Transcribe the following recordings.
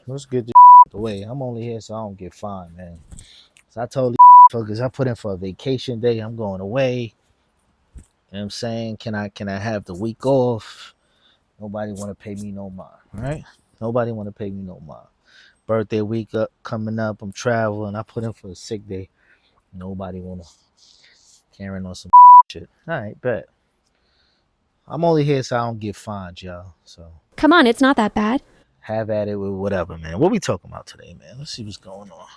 Let's get this away. I'm only here so I don't get fined, man. So I told these fuckers I put in for a vacation day. I'm going away. You know what I'm saying? Can I have the week off? Nobody want to pay me no mind, right? Nobody want to pay me no mind. Birthday week up coming up. I'm traveling. I put in for a sick day. Nobody want to carrying on some shit. All right, bet. I'm only here so I don't get fined, y'all. So Come on, it's not that bad. have at it with whatever, man. What we talking about today, man? Let's see what's going on.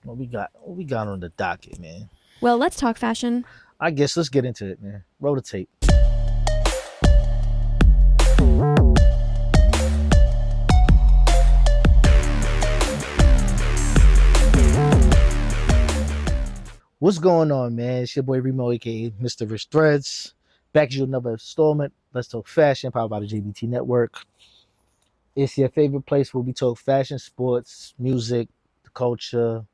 What we got? What we got on the docket, man? Well, let's talk fashion. I guess let's get into it, man. Roll the tape. What's going on, man? It's your boy Remo, aka Mr. Rich Threads. Back to another installment. Let's talk fashion, powered by the JBT Network. It's your favorite place where we talk fashion, sports, music, the culture,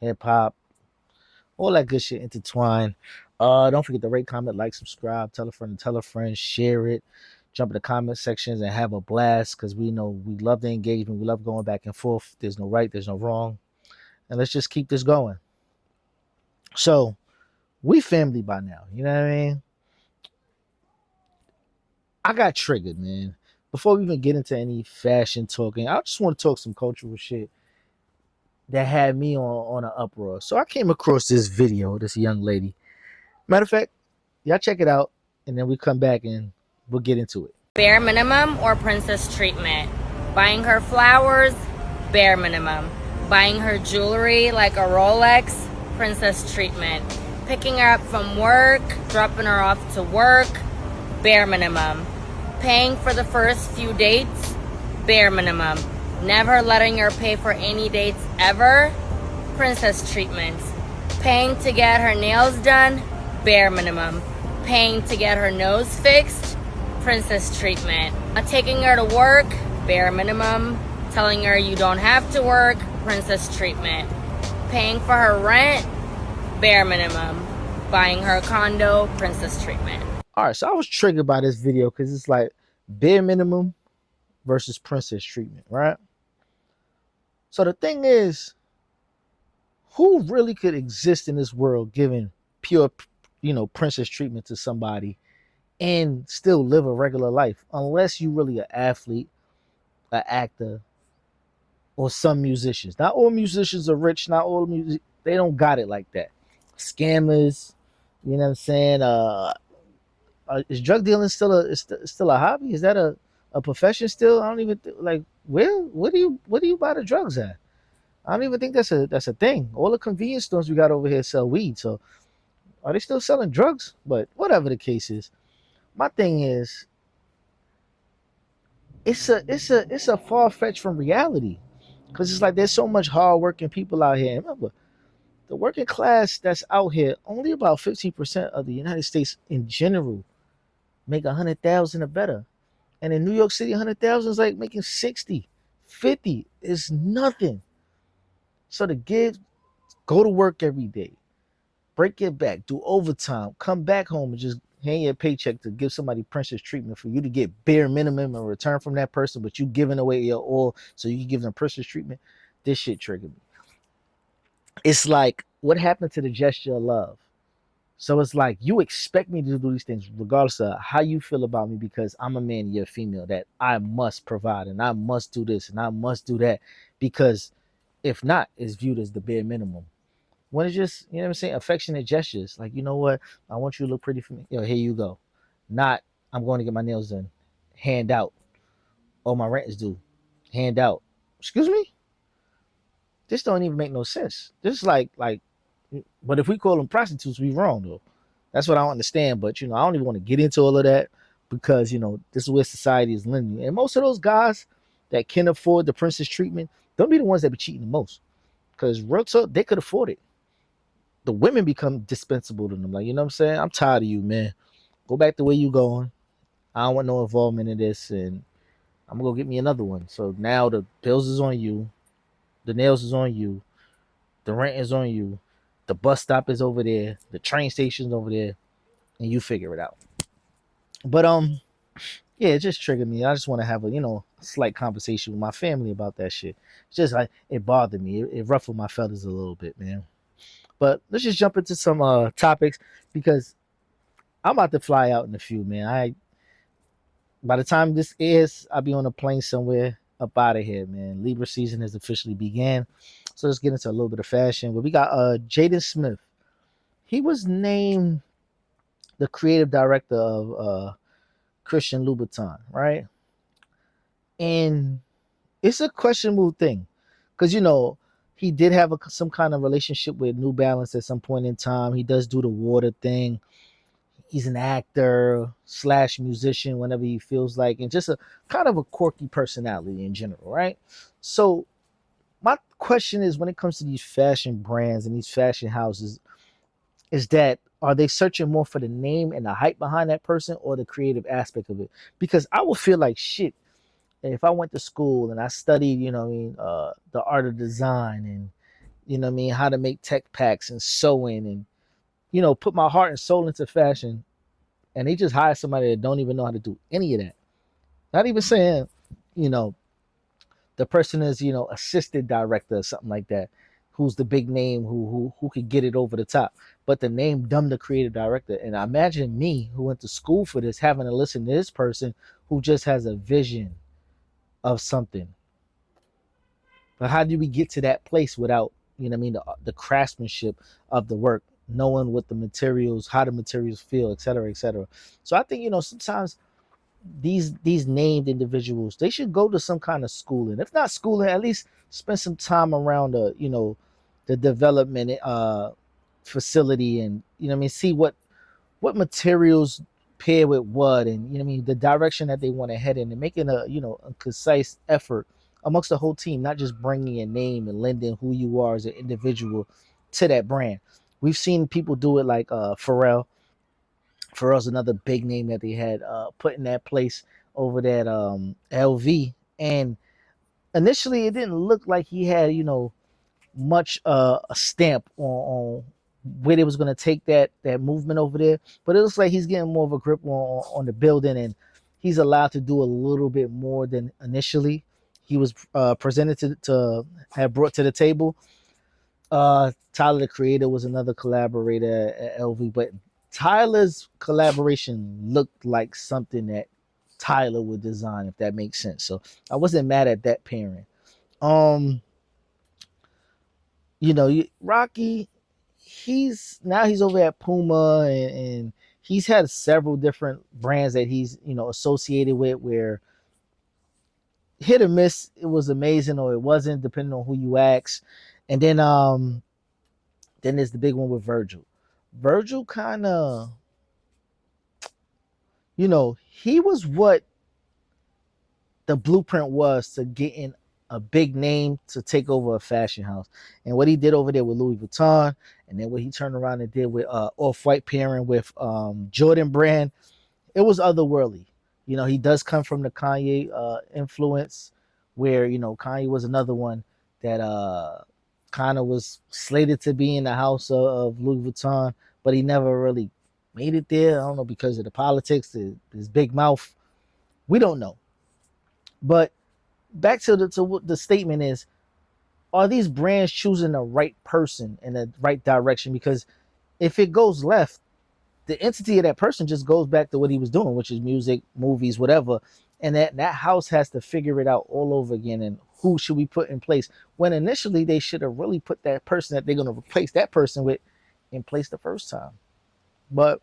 hip hop, all that good shit intertwined. Don't forget to rate, comment, like, subscribe, tell a friend, share it. Jump in the comment sections and have a blast because we know we love the engagement. We love going back and forth. There's no right, there's no wrong. And let's just keep this going. So, we family by now. You know what I mean? I got triggered, man. Before we even get into any fashion talking, I just want to talk some cultural shit that had me on an uproar. So I came across this video, this young lady. Matter of fact, y'all check it out, and then we come back and we'll get into it. Bare minimum or princess treatment. Buying her flowers, bare minimum. Buying her jewelry like a Rolex, princess treatment. Picking her up from work, dropping her off to work, bare minimum. Paying for the first few dates, bare minimum. Never letting her pay for any dates ever, princess treatment. Paying to get her nails done, bare minimum. Paying to get her nose fixed, princess treatment. Taking her to work, bare minimum. Telling her you don't have to work, princess treatment. Paying for her rent, bare minimum. Buying her a condo, princess treatment. All right, so I was triggered by this video because it's like bare minimum versus princess treatment, right? So the thing is, who really could exist in this world giving pure, princess treatment to somebody and still live a regular life, unless you really an athlete, an actor, or some musicians. Not all musicians are rich. Not all music, they don't got it like that. Scammers, you know what I'm saying? Is drug dealing still a hobby? Is that a profession still? I don't even like where do you buy the drugs at? I don't even think that's a thing. All the convenience stores we got over here sell weed. So are they still selling drugs? But whatever the case is, my thing is it's a far fetch from reality. Because it's like there's so much hardworking people out here. And remember, the working class that's out here, only about 15% of the United States in general make 100,000 or better. And in New York City, 100,000 is like making 60, 50 is nothing. So to go to work every day, break your back, do overtime, come back home and just hand your paycheck to give somebody princess treatment for you to get bare minimum in return from that person, but you giving away your all so you can give them princess treatment. This shit triggered me. It's like, what happened to the gesture of love? So it's like you expect me to do these things regardless of how you feel about me because I'm a man, you're a female, that I must provide and I must do this and I must do that because if not, it's viewed as the bare minimum. When it's just, you know what I'm saying, affectionate gestures. Like, you know what? I want you to look pretty for me. Yo, here you go. Not, I'm going to get my nails done. Hand out. Oh, my rent is due. Hand out. Excuse me? This don't even make no sense. This is like, but if we call them prostitutes, we wrong though. That's what I don't understand. But I don't even want to get into all of that because this is where society is leaning. And most of those guys that can afford the princess treatment, don't be the ones that be cheating the most. Because real talk, they could afford it. The women become dispensable to them. Like, you know what I'm saying? I'm tired of you, man. Go back the way you going. I don't want no involvement in this, and I'm gonna go get me another one. So now the bills is on you, the nails is on you, the rent is on you, the bus stop is over there, the train station's over there, and you figure it out. But Yeah, it just triggered me. I just want to have a slight conversation with my family about that shit. It's just like it bothered me. It ruffled my feathers a little bit, man. But let's just jump into some topics because I'm about to fly out in a few, man. I By the time this is, I'll be on a plane somewhere up out of here, man. Libra season has officially began. So let's get into a little bit of fashion. But we got Jaden Smith. He was named the creative director of Christian Louboutin, right? And it's a questionable thing because he did have some kind of relationship with New Balance at some point in time. He does do the water thing. He's an actor slash musician whenever he feels like, and just a kind of a quirky personality in general, right? So my question is, when it comes to these fashion brands and these fashion houses, is that are they searching more for the name and the hype behind that person or the creative aspect of it? Because I would feel like shit if I went to school and I studied, the art of design and how to make tech packs and sewing and put my heart and soul into fashion, and they just hire somebody that don't even know how to do any of that. Not even saying, you know, the person is, assistant director or something like that, who's the big name who could get it over the top. But the name dumb the creative director. And I imagine me who went to school for this having to listen to this person who just has a vision of something. But how do we get to that place without, the craftsmanship of the work, knowing what the materials, how the materials feel, et cetera, et cetera. So I think, sometimes these named individuals, they should go to some kind of schooling. If not schooling, at least spend some time around the development facility, and see what materials pair with what, and the direction that they want to head in, and making a concise effort amongst the whole team, not just bringing a name and lending who you are as an individual to that brand. We've seen people do it like Pharrell's another big name that they had put in that place over that LV. And initially, it didn't look like he had much a stamp on where they was going to take that movement over there. But it looks like he's getting more of a grip on the building, and he's allowed to do a little bit more than initially he was presented to have brought to the table. Tyler the Creator was another collaborator at LV, but Tyler's collaboration looked like something that Tyler would design, if that makes sense. So I wasn't mad at that pairing. Um, Rocky, he's over at Puma, and he's had several different brands that he's associated with, where hit or miss, it was amazing or it wasn't, depending on who you ask. And then there's the big one with Virgil. Virgil kind of, he was what the blueprint was to getting a big name to take over a fashion house. And what he did over there with Louis Vuitton, and then what he turned around and did with Off-White pairing with Jordan brand, it was otherworldly. He does come from the Kanye influence, where Kanye was another one that kind of was slated to be in the house of Louis Vuitton, but he never really made it there. I don't know, because of the politics, his big mouth. We don't know. But back to what the statement is: are these brands choosing the right person in the right direction? Because if it goes left, the entity of that person just goes back to what he was doing, which is music, movies, whatever. And that house has to figure it out all over again. And who should we put in place? When initially they should have really put that person that they're going to replace that person with in place the first time. But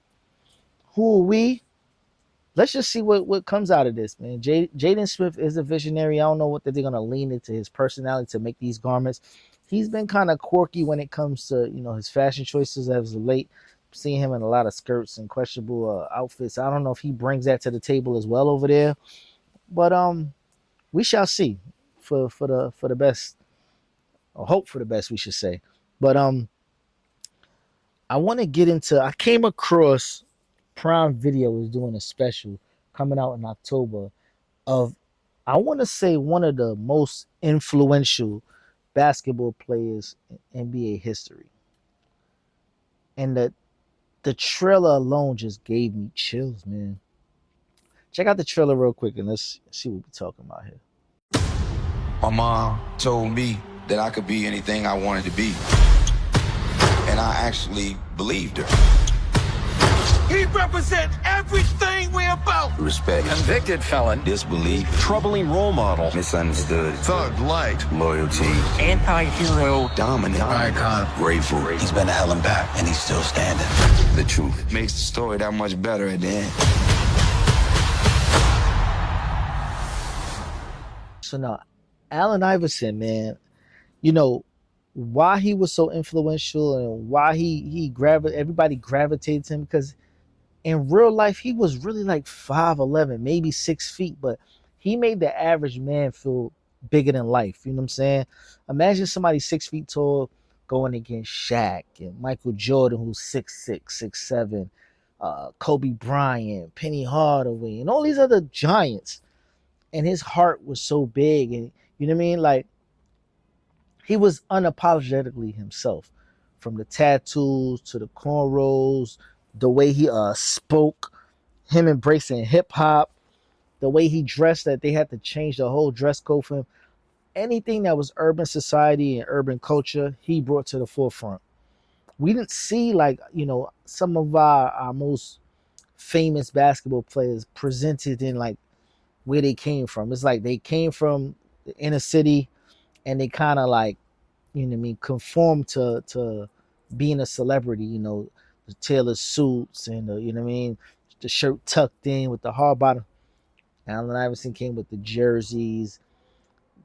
who are we? Let's just see what comes out of this, man. Jaden Smith is a visionary. I don't know what they're going to lean into his personality to make these garments. He's been kind of quirky when it comes to his fashion choices as of late. Seeing him in a lot of skirts and questionable outfits. I don't know if he brings that to the table as well over there, but we shall see. For the best, or hope for the best, we should say. But I want to get into. I came across Prime Video is doing a special coming out in October of, I want to say, one of the most influential basketball players in NBA history, and the trailer alone just gave me chills, man. Check out the trailer real quick and let's see what we're talking about here. My mom told me that I could be anything I wanted to be. And I actually believed her. He represents everything we're about. Respect. Convicted felon. Disbelief. Troubling role model. Misunderstood. Thug light. Loyalty. Anti-hero. Dominant. Icon. Grateful. He's been to hell and back, and he's still standing. The truth makes the story that much better at the end. So now, Allen Iverson, man, you know, why he was so influential and why everybody gravitated to him, because in real life he was really like 5'11", maybe 6 feet, but he made the average man feel bigger than life. You know what I'm saying? Imagine somebody 6 feet tall going against Shaq and Michael Jordan, who's 6'6", 6'7", Kobe Bryant, Penny Hardaway, and all these other giants. And his heart was so big, and you know what I mean? Like, he was unapologetically himself, from the tattoos to the cornrows, the way he spoke, him embracing hip hop, the way he dressed, that they had to change the whole dress code for him. Anything that was urban society and urban culture, he brought to the forefront. We didn't see, like, you know, some of our most famous basketball players presented in like where they came from. It's like they came from the inner city and they kind of like, you know what I mean, conform to being a celebrity, you know, the tailored suits and the, you know what I mean, the shirt tucked in with the hard bottom. Allen Iverson came with the jerseys,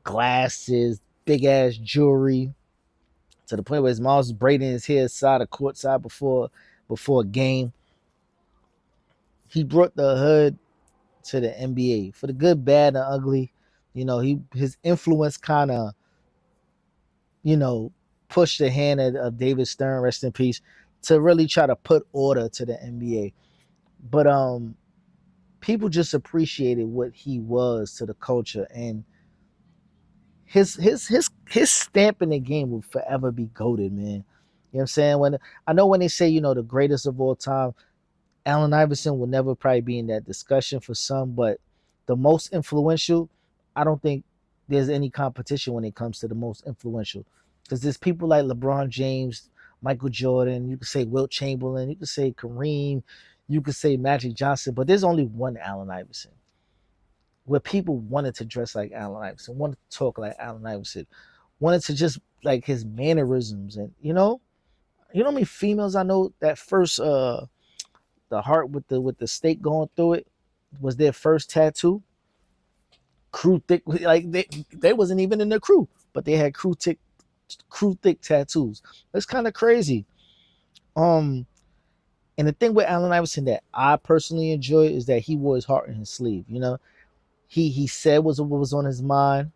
glasses, big ass jewelry, to the point where his mom was braiding his hair side of courtside before a game. He brought the hood to the NBA for the good, bad, and ugly. You know, his influence kind of, you know, pushed the hand of David Stern, rest in peace, to really try to put order to the NBA. But people just appreciated what he was to the culture, and his stamp in the game will forever be goated, man. You know what I'm saying? When they say, you know, the greatest of all time, Allen Iverson will never probably be in that discussion for some, but the most influential, I don't think there's any competition when it comes to the most influential. Because there's people like LeBron James, Michael Jordan, you could say Wilt Chamberlain, you could say Kareem, you could say Magic Johnson, but there's only one Allen Iverson. Where people wanted to dress like Allen Iverson, wanted to talk like Allen Iverson, wanted to just like his mannerisms. And you know how many females I know that first the heart with the stake going through it was their first tattoo. Crew thick, like they wasn't even in the crew, but they had crew thick tattoos. That's kind of crazy. And the thing with Allen Iverson that I personally enjoy is that he wore his heart in his sleeve. You know, he said what was on his mind.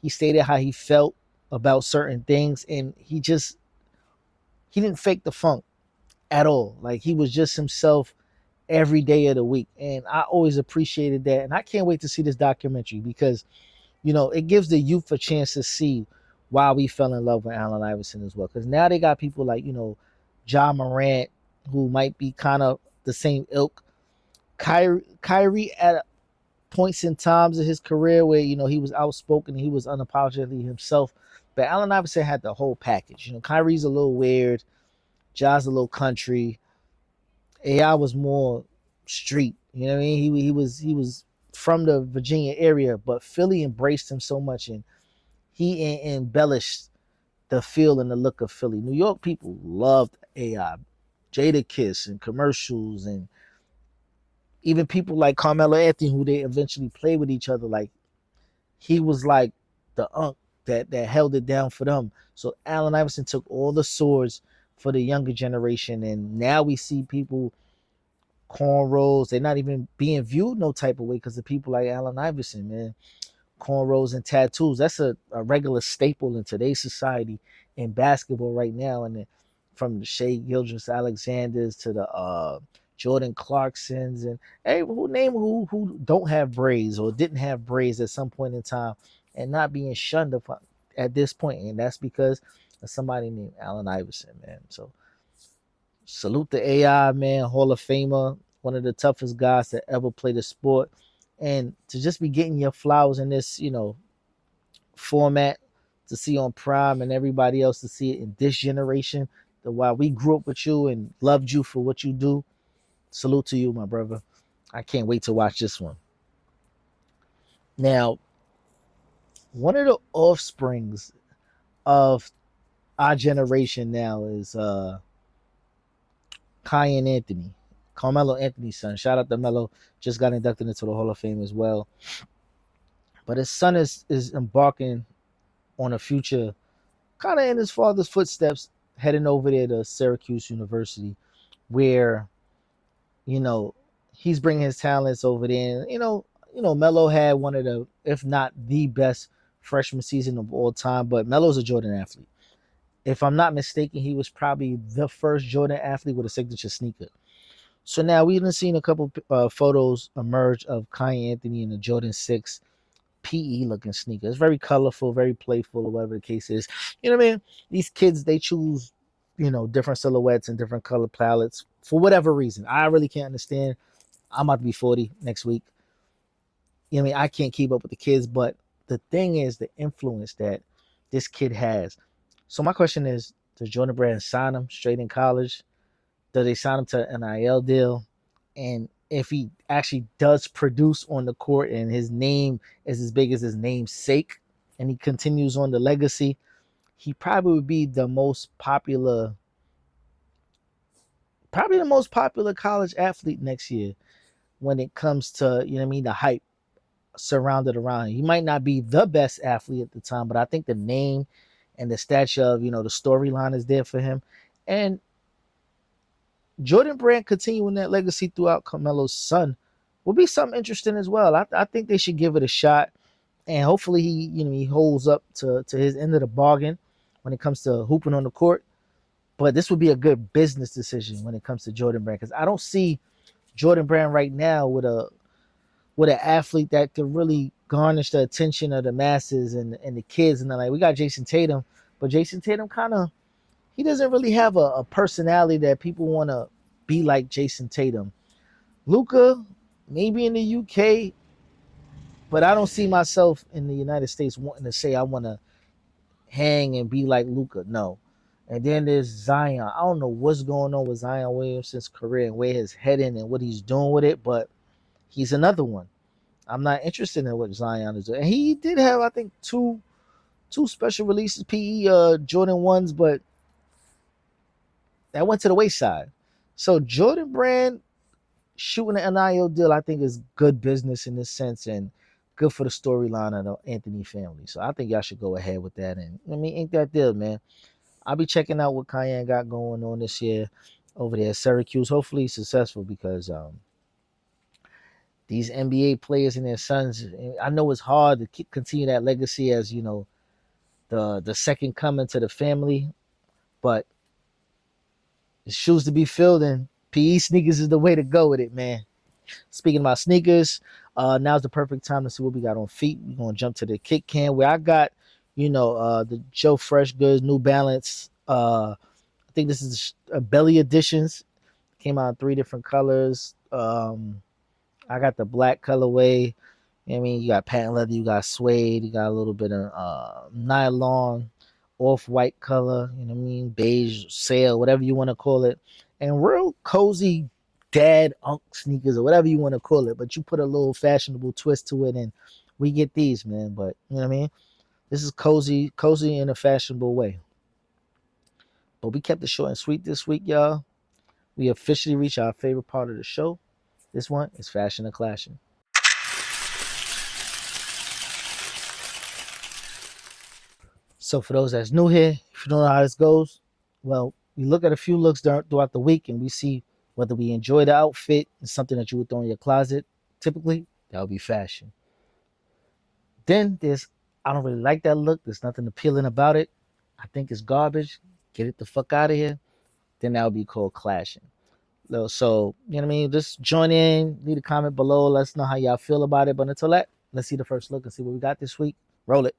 He stated how he felt about certain things, and he didn't fake the funk at all. Like, he was just himself every day of the week, and I always appreciated that. And I can't wait to see this documentary, because you know, it gives the youth a chance to see why we fell in love with Allen Iverson as well. Because now they got people like, you know, John Morant, who might be kind of the same ilk. Kyrie at points in times of his career where, you know, he was outspoken, he was unapologetically himself. But Allen Iverson had the whole package. You know, Kyrie's a little weird, Ja's a little country. AI was more street. You know what I mean? He was from the Virginia area, but Philly embraced him so much, and he embellished the feel and the look of Philly. New York people loved AI, Jada Kiss and commercials, and even people like Carmelo Anthony, who they eventually played with each other. Like, he was like the unk that held it down for them. So Allen Iverson took all the swords for the younger generation, and now we see people cornrows. They're not even being viewed no type of way because of people like Allen Iverson, man. Cornrows and tattoos, that's a regular staple in today's society in basketball right now. And from the Shea Gilgeous-Alexanders to the Jordan Clarksons, and hey, who don't have braids or didn't have braids at some point in time and not being shunned at this point, and that's because of somebody named Allen Iverson, man. So salute the AI, man, Hall of Famer, one of the toughest guys to ever play the sport. And to just be getting your flowers in this, format, to see on Prime and everybody else to see it in this generation, the while we grew up with you and loved you for what you do. Salute to you, my brother. I can't wait to watch this one. Now, one of the offsprings of our generation now is Kyan Anthony, Carmelo Anthony's son. Shout out to Melo, just got inducted into the Hall of Fame as well. But his son is embarking on a future kind of in his father's footsteps, heading over there to Syracuse University, where he's bringing his talents over there. And, Melo had one of the, if not the best freshman season of all time, but Melo's a Jordan athlete. If I'm not mistaken, he was probably the first Jordan athlete with a signature sneaker. So now we've seen a couple photos emerge of Kyan Anthony in the Jordan 6 PE looking sneaker. It's very colorful, very playful, or whatever the case is. You know what I mean? These kids, they choose, different silhouettes and different color palettes for whatever reason. I really can't understand. I'm about to be 40 next week. You know what I mean? I can't keep up with the kids, but the thing is the influence that this kid has. So my question is, does Jordan Brand sign him straight in college? Do they sign him to an NIL deal? And if he actually does produce on the court and his name is as big as his namesake and he continues on the legacy, he probably would be the most popular college athlete next year when it comes to, the hype surrounded around him. He might not be the best athlete at the time, but I think the name and the stature of, the storyline is there for him. And Jordan Brand continuing that legacy throughout Carmelo's son will be something interesting as well. I think they should give it a shot, and hopefully he holds up to his end of the bargain when it comes to hooping on the court. But this would be a good business decision when it comes to Jordan Brand, because I don't see Jordan Brand right now with an athlete that could really garnish the attention of the masses and the kids. And we got Jason Tatum, but Jason Tatum he doesn't really have a personality that people want to be like Jason Tatum. Luka, maybe in the UK, but I don't see myself in the United States wanting to say I want to hang and be like Luka. No. And then there's Zion. I don't know what's going on with Zion Williamson's career and where his heading and what he's doing with it, but he's another one. I'm not interested in what Zion is doing. And he did have, I think, two special releases, PE Jordan 1s, but that went to the wayside. So Jordan Brand shooting an NIL deal, I think, is good business in this sense and good for the storyline of the Anthony family. So I think y'all should go ahead with that. And ain't that deal, man? I'll be checking out what Kyan got going on this year over there at Syracuse. Hopefully he's successful, because these NBA players and their sons, I know it's hard to continue that legacy as, the second coming to the family, but it's shoes to be filled, and PE sneakers is the way to go with it, man. Speaking about sneakers, now's the perfect time to see what we got on feet. We're going to jump to the kick can where I got, the Joe Fresh Goods New Balance. I think this is a belly editions. Came out in 3 different colors. I got the black colorway. You got patent leather, you got suede, you got a little bit of nylon, off-white color, beige, sail, whatever you want to call it, and real cozy dad unk sneakers or whatever you want to call it, but you put a little fashionable twist to it, and we get these, man. But this is cozy in a fashionable way. But we kept it short and sweet this week, y'all. We officially reached our favorite part of the show. This one is Fashion and Clashing. So for those that's new here, if you don't know how this goes, well, we look at a few looks throughout the week and we see whether we enjoy the outfit and something that you would throw in your closet. Typically, that would be fashion. Then there's, I don't really like that look. There's nothing appealing about it. I think it's garbage. Get it the fuck out of here. Then that would be called clashing. So, just join in, leave a comment below. Let us know how y'all feel about it. But until that, let's see the first look and see what we got this week. Roll it.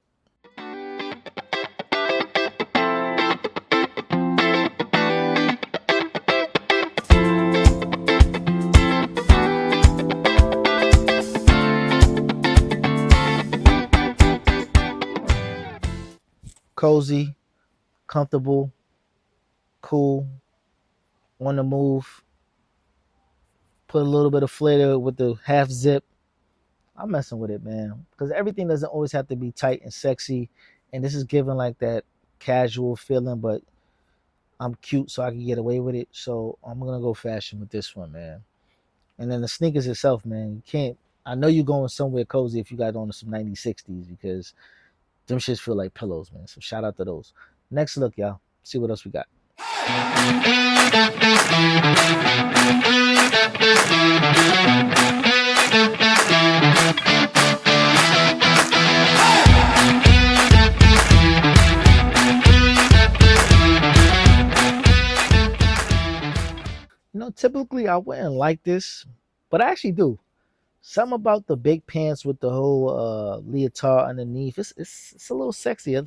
Cozy, comfortable, cool, on the move. Put a little bit of flair to it with the half zip. I'm messing with it, man, because everything doesn't always have to be tight and sexy, and this is giving like that casual feeling, but I'm cute, so I can get away with it. So I'm gonna go fashion with this one, man. And then the sneakers itself, man, you can't. I know you're going somewhere cozy if you got on some 90s, 60s because them shits feel like pillows, man. So shout out to those. Next look, y'all. See what else we got. Typically I wouldn't like this, but I actually do. Something about the big pants with the whole leotard underneath. It's a little sexy. I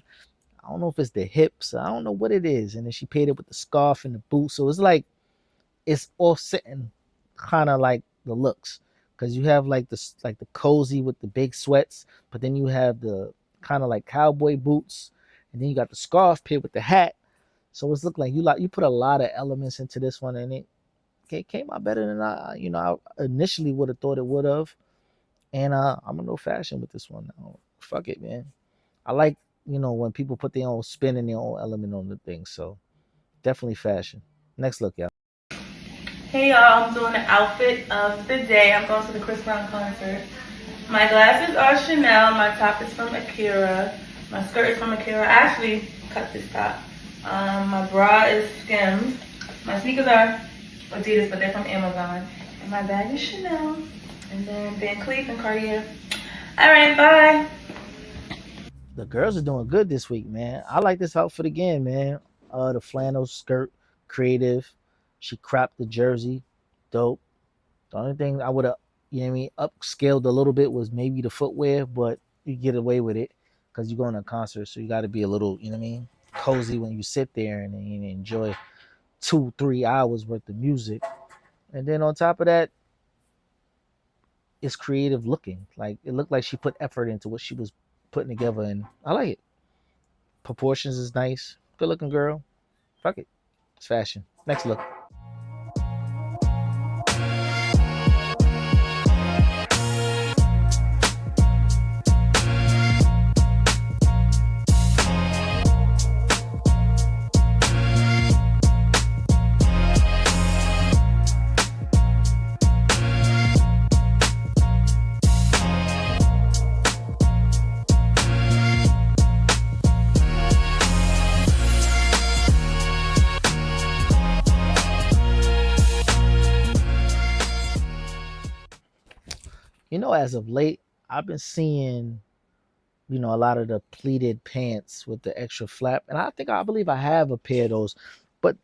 don't know if it's the hips. I don't know what it is. And then she paid it with the scarf and the boots. So it's like it's offsetting kind of like the looks. Because you have like the cozy with the big sweats, but then you have the kind of like cowboy boots, and then you got the scarf paired with the hat. So it's look like you put a lot of elements into this one, and it came out better than I initially would have thought it would have. And I'm gonna go fashion with this one now. Fuck it, man. I like, when people put their own spin and their own element on the thing. So definitely fashion. Next look, y'all. Hey y'all, I'm doing the outfit of the day. I'm going to the Chris Brown concert. My glasses are Chanel. My top is from Akira. My skirt is from Akira. I actually cut this top. My bra is Skims. My sneakers are Adidas, but they're from Amazon. And my bag is Chanel. And then Van Cleef and Cartier. All right, bye. The girls are doing good this week, man. I like this outfit again, man. The flannel skirt, creative. She cropped the jersey, dope. The only thing I would have, upscaled a little bit was maybe the footwear, but you get away with it because you're going to a concert, so you got to be a little, cozy when you sit there and enjoy 2-3 hours worth of music. And then on top of that, it's creative looking. Like it looked like she put effort into what she was putting together, and I like it. Proportions is nice. Good looking girl. Fuck it. It's fashion. Next look. As of late, I've been seeing, a lot of the pleated pants with the extra flap. And I believe I have a pair of those. But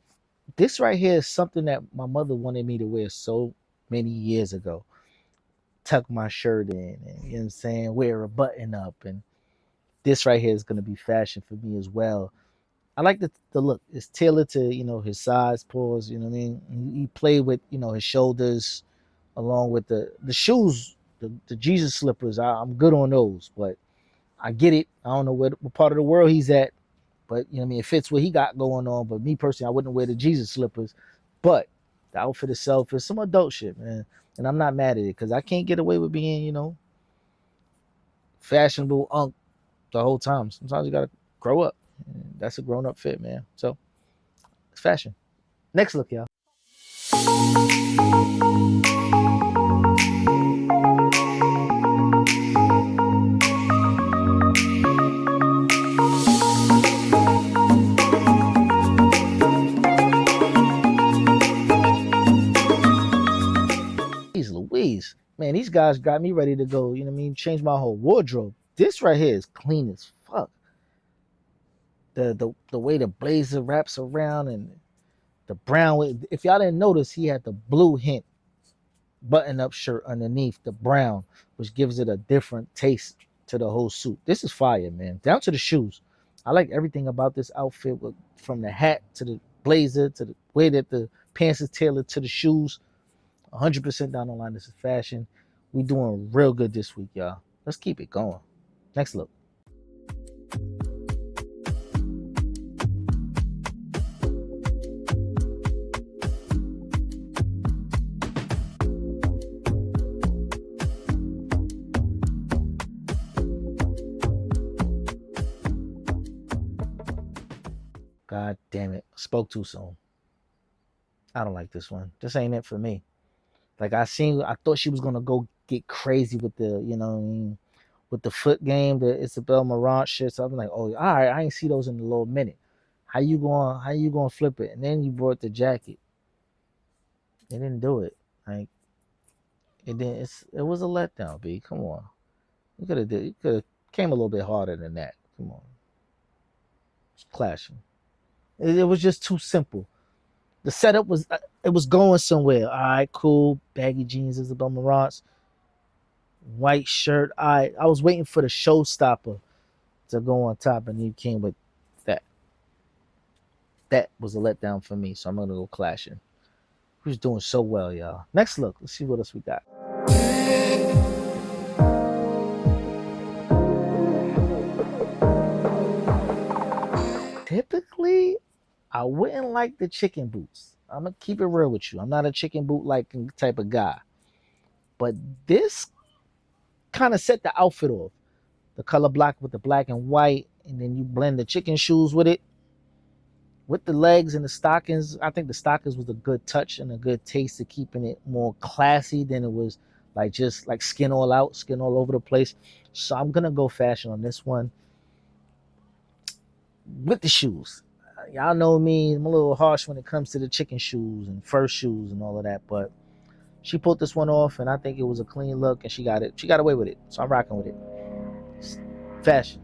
this right here is something that my mother wanted me to wear so many years ago. Tuck my shirt in and, you know what I'm saying, wear a button up. And this right here is going to be fashion for me as well. I like the look. It's tailored to, his size, pause, you know what I mean? He played with, his shoulders along with the shoes. The Jesus slippers, I'm good on those, but I get it. I don't know what part of the world he's at, but it fits what he got going on. But me personally, I wouldn't wear the Jesus slippers. But the outfit itself is some adult shit, man, and I'm not mad at it because I can't get away with being, fashionable unk the whole time. Sometimes you gotta grow up. That's a grown up fit, man. So it's fashion. Next look, y'all. Louise, man, these guys got me ready to go, change my whole wardrobe. This right here is clean as fuck. The way the blazer wraps around and the brown, if y'all didn't notice, he had the blue hint button up shirt underneath the brown, which gives it a different taste to the whole suit. This is fire, man. Down to the shoes. I like everything about this outfit, from the hat to the blazer to the way that the pants is tailored to the shoes. 100% down the line. This is fashion. We doing real good this week, y'all. Let's keep it going. Next look. God damn it. Spoke too soon. I don't like this one. This ain't it for me. Like I thought she was gonna go get crazy with the, what I mean, with the foot game, the Isabel Marant shit. So I'm like, oh, all right, I ain't see those in a little minute. How you going to flip it? And then you brought the jacket. They didn't do it. Like it was a letdown, B. Come on. You could have came a little bit harder than that. Come on. It's clashing. It was just too simple. The setup was it was going somewhere. All right, cool. Baggy jeans, Isabel Marant's white shirt. I was waiting for the showstopper to go on top, and you came with that. That was a letdown for me, so I'm gonna go clashing. Who's doing so well, y'all? Next look. Let's see what else we got. Typically, I wouldn't like the chicken boots. I'm gonna keep it real with you. I'm not a chicken boot liking type of guy, but this kind of set the outfit off. The color block with the black and white, and then you blend the chicken shoes with it, with the legs and the stockings. I think the stockings was a good touch and a good taste of keeping it more classy than it was like just like skin all out, skin all over the place. So I'm gonna go fashion on this one with the shoes. Y'all know me, I'm a little harsh when it comes to the chicken shoes and fur shoes and all of that, but she pulled this one off, and I think it was a clean look, and she got away with it. So I'm rocking with it. Fashion.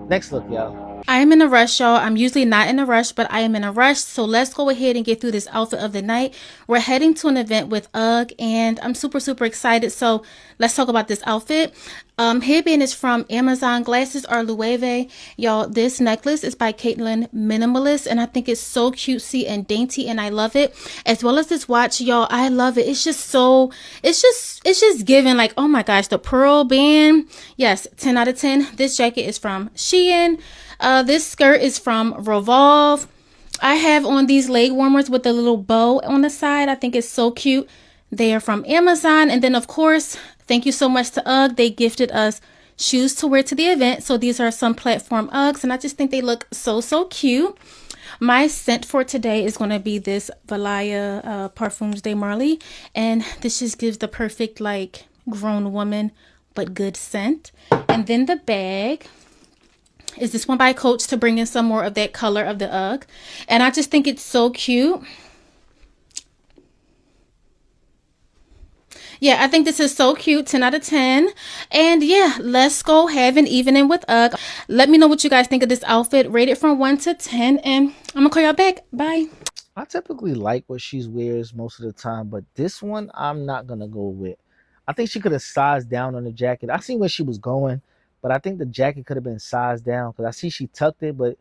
Next look, y'all. I am in a rush, y'all. I'm usually not in a rush, but I am in a rush. So let's go ahead and get through this outfit of the night. We're heading to an event with UGG, and I'm super, super excited. So let's talk about this outfit. Headband is from Amazon. Glasses are Loewe. Y'all, this necklace is by Caitlin Minimalist, and I think it's so cutesy and dainty, and I love it. As well as this watch, y'all, I love it. It's just giving like, oh my gosh, the pearl band. Yes, 10 out of 10. This jacket is from Shein. This skirt is from Revolve. I have on these leg warmers with the little bow on the side. I think it's so cute. They are from Amazon. And then, of course, thank you so much to UGG. They gifted us shoes to wear to the event. So these are some platform Uggs, and I just think they look so, so cute. My scent for today is going to be this Valaya Parfums de Marly. And this just gives the perfect, like, grown woman, but good scent. And then the bag is this one by Coach to bring in some more of that color of the UGG. And I just think it's so cute. Yeah, I think this is so cute. 10 out of 10. And yeah, let's go have an evening with UGG. Let me know what you guys think of this outfit. Rate it from 1 to 10. And I'm going to call y'all back. Bye. I typically like what she wears most of the time, but this one I'm not going to go with. I think she could have sized down on the jacket. I seen where she was going, but I think the jacket could have been sized down because I see she tucked it, but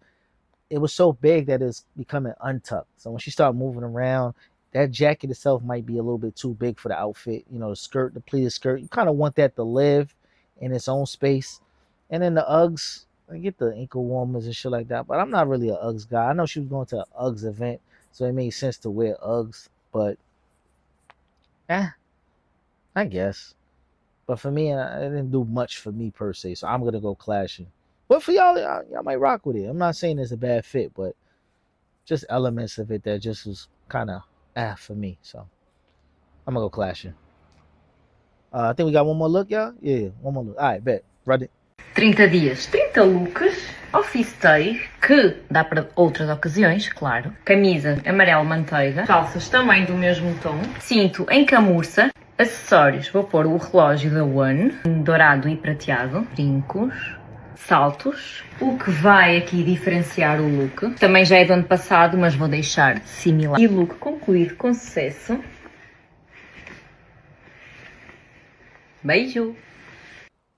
it was so big that it's becoming untucked. So when she started moving around, that jacket itself might be a little bit too big for the outfit. You know, the skirt, the pleated skirt, you kind of want that to live in its own space. And then the Uggs, I get the ankle warmers and shit like that, but I'm not really an Uggs guy. I know she was going to an Uggs event, so it made sense to wear Uggs, but I guess. But for me, it didn't do much for me per se, so I'm going to go clashing. But for y'all might rock with it. I'm not saying it's a bad fit, but just elements of it that just was kind of for me. So I'm going to go clashing. I think we got one more look, y'all. Yeah, one more look. All right, bet. Run it. 30 dias, 30 looks, office day, que dá para outras ocasiões, claro. Camisa amarelo manteiga, calças também do mesmo tom, cinto em camurça, acessórios, vou pôr o relógio da One, dourado e prateado, brincos, saltos, o que vai aqui diferenciar o look. Também já é do ano passado, mas vou deixar similar. E look concluído com sucesso. Beijo!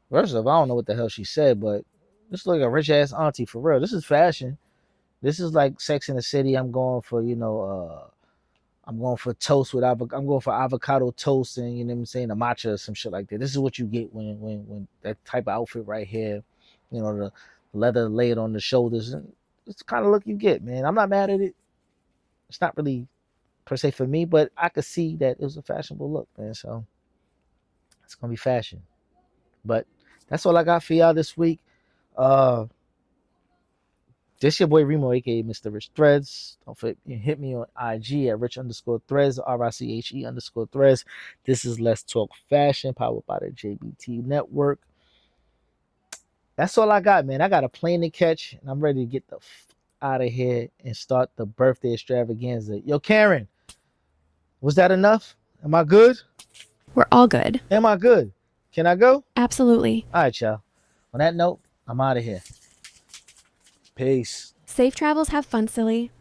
First of all, I don't know what the hell she said, but this look like a rich ass auntie for real. This is fashion. This is like Sex in the City. I'm going for, I'm going for toast with I'm going for avocado toast and, you know what I'm saying, a matcha or some shit like that. This is what you get when that type of outfit right here, you know, the leather laid on the shoulders. And it's the kind of look you get, man. I'm not mad at it. It's not really per se for me, but I could see that it was a fashionable look, man. So it's gonna be fashion. But that's all I got for y'all this week. This your boy Remo, aka Mr. Rich Threads. Don't forget, hit me on IG at rich_threads, RICHE_threads. This is Let's Talk Fashion, powered by the JBT Network. That's all I got, man. I got a plane to catch, and I'm ready to get the out of here and start the birthday extravaganza. Yo, Karen, was that enough? Am I good? We're all good. Am I good? Can I go? Absolutely. All right, y'all. On that note, I'm out of here. Peace. Safe travels. Have fun, silly.